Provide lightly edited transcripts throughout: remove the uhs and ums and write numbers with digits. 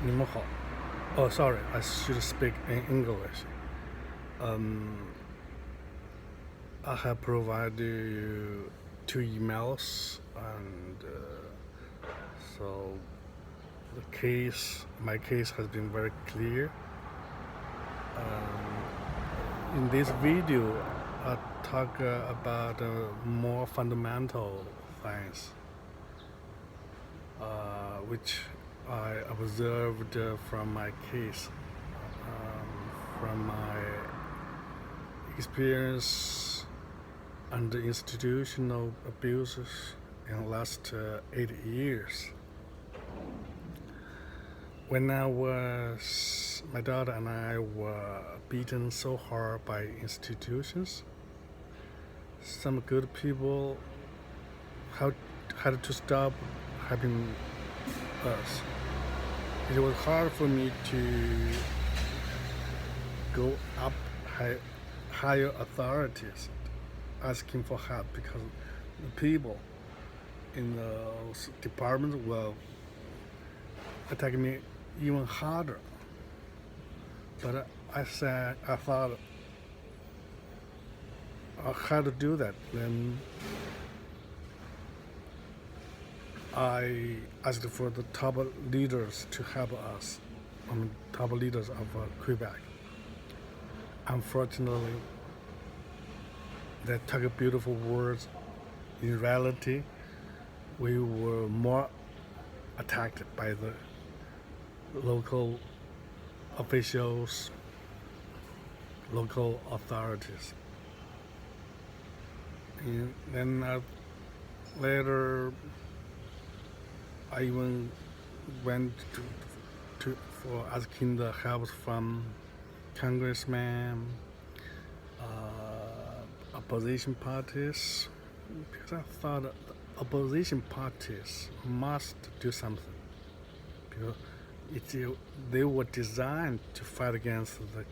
你们好. Oh, sorry, I should speak in English. I have provided you 2 emails, and so my case has been very clear. In this video, I talk about more fundamental things, which I observed from my case, from my experience under institutional abuses in the last 8 years. When my daughter and I were beaten so hard by institutions, some good people had to stop helping us. It was hard for me to go up higher authorities asking for help, because the people in those departments will attack me even harder. But I thought I had to do that. Then I asked for the top leaders to help us, top leaders of Quebec. Unfortunately, they talk beautiful words. In reality, we were more attacked by the local officials, local authorities. And then later, I even went for asking the help from congressmen, opposition parties, because I thought the opposition parties must do something, because they were designed to fight against the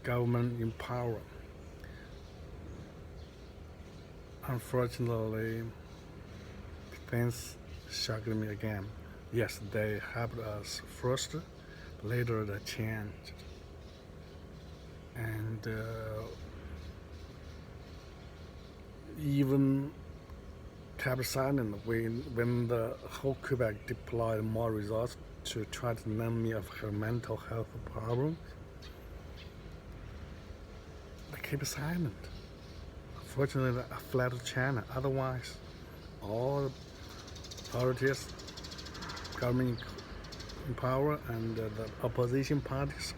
government in power. Unfortunately, things shocked me again. Yes, they helped us first, later they changed. And even kept silent when the whole Quebec deployed more resources to try to numb me of her mental health problems. They kept silent. Fortunately, I fled China. Otherwise, all authorities, government in power, and the opposition parties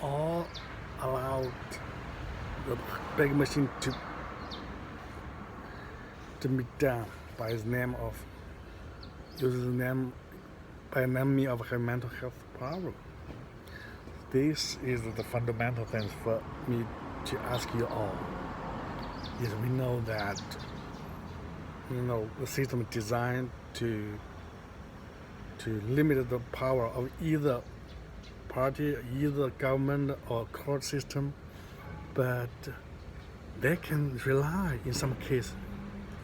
all allowed the big machine to be done by the name of me of her mental health problem. This is the fundamental things for me to ask you all. Yes, we know that the system is designed to limit the power of either party, either government or court system, but they can rely in some cases.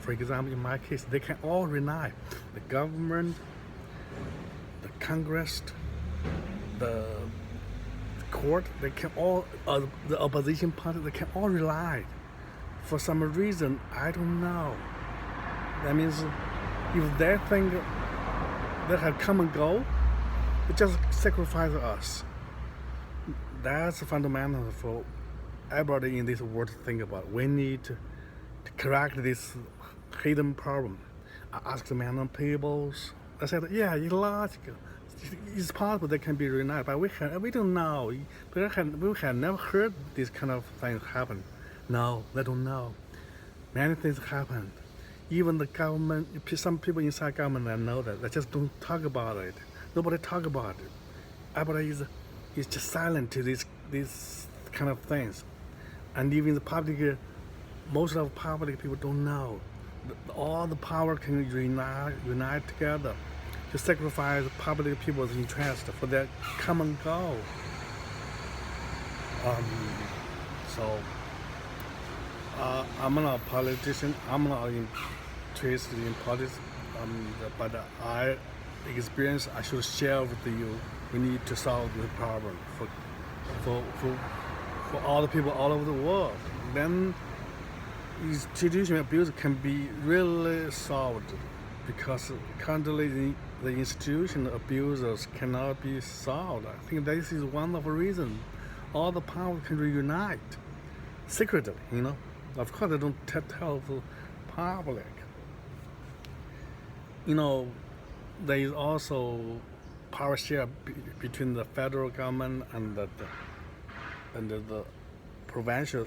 For example, in my case, they can all rely. The government, the Congress, the court, they can all, the opposition party, they can all rely. For some reason, I don't know. That means if they think they have come and go, they just sacrifice us. That's fundamental for everybody in this world to think about. We need to correct this hidden problem. I asked the man on tables. I said, yeah, it's logical. It's possible they can be reunited, but we don't know. We have never heard this kind of thing happen. No, they don't know. Many things happened. Even the government, some people inside government know that. They just don't talk about it. Nobody talk about it. Everybody is just silent to these kind of things. And even the public, most of the public people don't know. All the power can unite together to sacrifice public people's interest for their common goal. I'm not a politician. I'm not interested in politics. But experience I should share with you. We need to solve the problem for, for, for all the people all over the world. Then institutional abuse can be really solved, because currently the institutional abusers cannot be solved. I think this is one of the reasons all the power can reunite secretly, Of course, they don't tell the public. There is also power share between the federal government and the provincial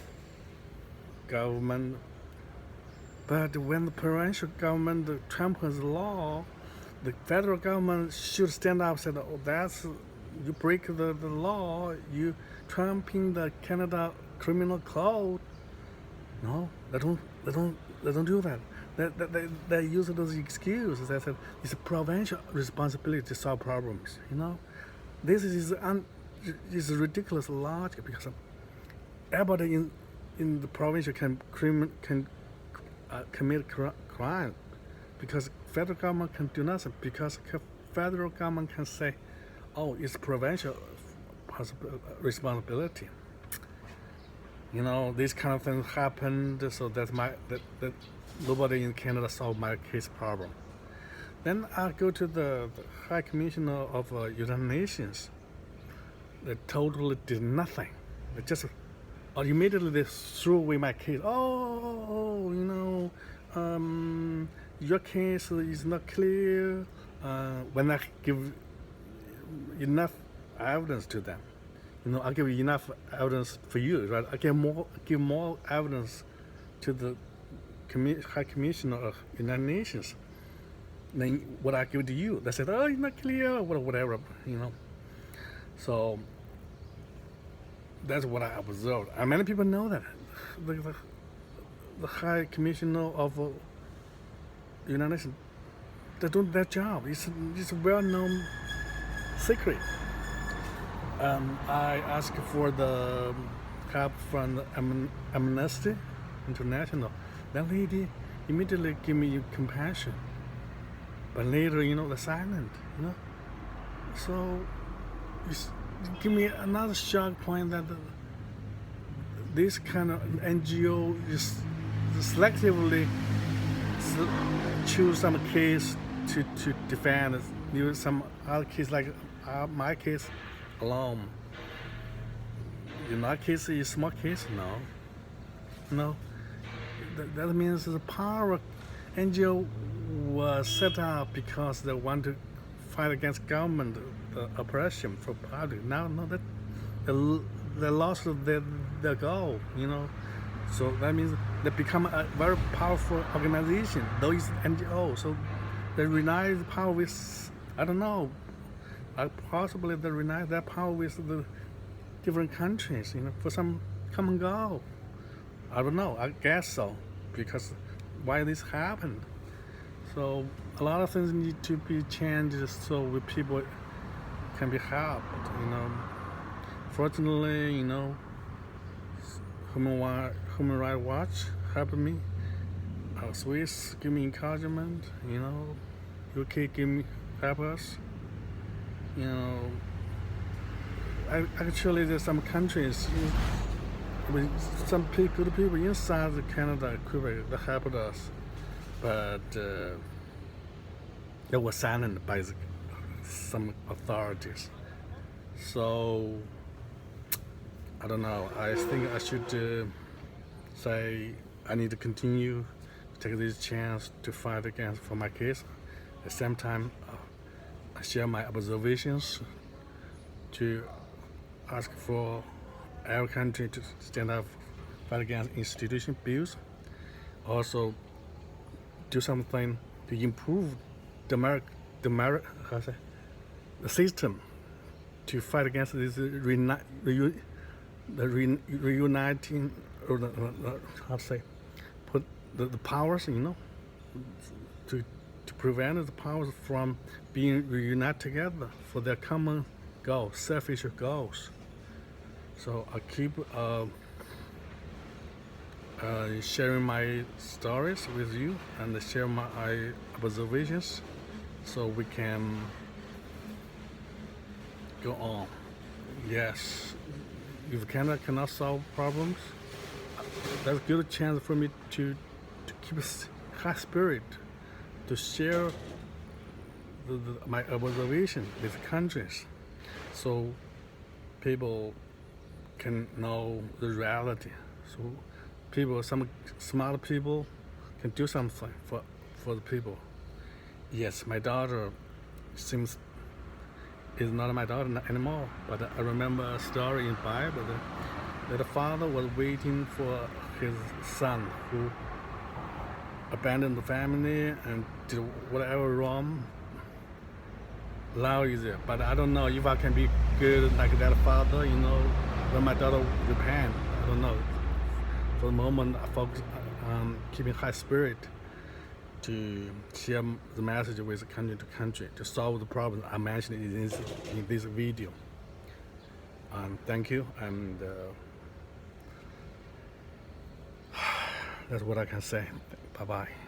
government. But when the provincial government tramples the law, the federal government should stand up and say, "Oh, you break the law, you tramping the Canada criminal code." No, they don't do that. They use it as an excuse. They said it's a provincial responsibility to solve problems. This is a ridiculous logic, because everybody in the province can commit crime, because federal government can do nothing, because federal government can say, "Oh, it's provincial responsibility." This kind of thing happened, so that nobody in Canada solved my case problem. Then I go to the High Commissioner of United Nations. They totally did nothing. They just immediately they threw away my case. Your case is not clear. When I give enough evidence to them, I give enough evidence for you, right? I give more evidence to the High Commissioner of United Nations than what I give to you. They said, "Oh, it's not clear," whatever, So that's what I observed. And many people know that the High Commissioner of United Nations, they do their job. It's a well-known secret. I asked for the help from the Amnesty International. That lady immediately gave me compassion, but later, they're silent. So it's give me another shock point that this kind of NGO is selectively choose some case to defend. Some other case, like my case alone. In my case, is small case. No. That means the power NGO was set up because they want to fight against government oppression for public. Now, that they lost their goal. So that means they become a very powerful organization. Though it's NGO, so they unite the power with, I don't know, possibly they unite their power with the different countries, for some common goal. I don't know. I guess so, because why this happened. So a lot of things need to be changed so people can be helped. Fortunately, Human Rights Watch helped me. Swiss give me encouragement. UK help us. Actually, there's some countries, some good people inside Canada, Quebec, that helped us, but they were silent by some authorities. So I don't know. I think I should say I need to continue to take this chance to fight for my case. At the same time, I share my observations to ask for our country to stand up, fight against institution abuse. Also, do something to improve the system to fight against this reuniting, or put the powers, to prevent the powers from being reunited together for their common goals, selfish goals. So I keep sharing my stories with you and share my observations. so we can go on. Yes, if Canada cannot solve problems, that's a good chance for me to keep a high spirit, to share my observation with countries, so people can know the reality. So some smart people can do something for the people. Yes, my daughter is not my daughter anymore, but I remember a story in the Bible that the father was waiting for his son who abandoned the family and did whatever wrong. Now is it, but I don't know if I can be good like that father, when my daughter repent. I don't know. For the moment, I focus on keeping high spirit to share the message with country to country to solve the problem I mentioned in this video. Thank you, and that's what I can say. Bye-bye.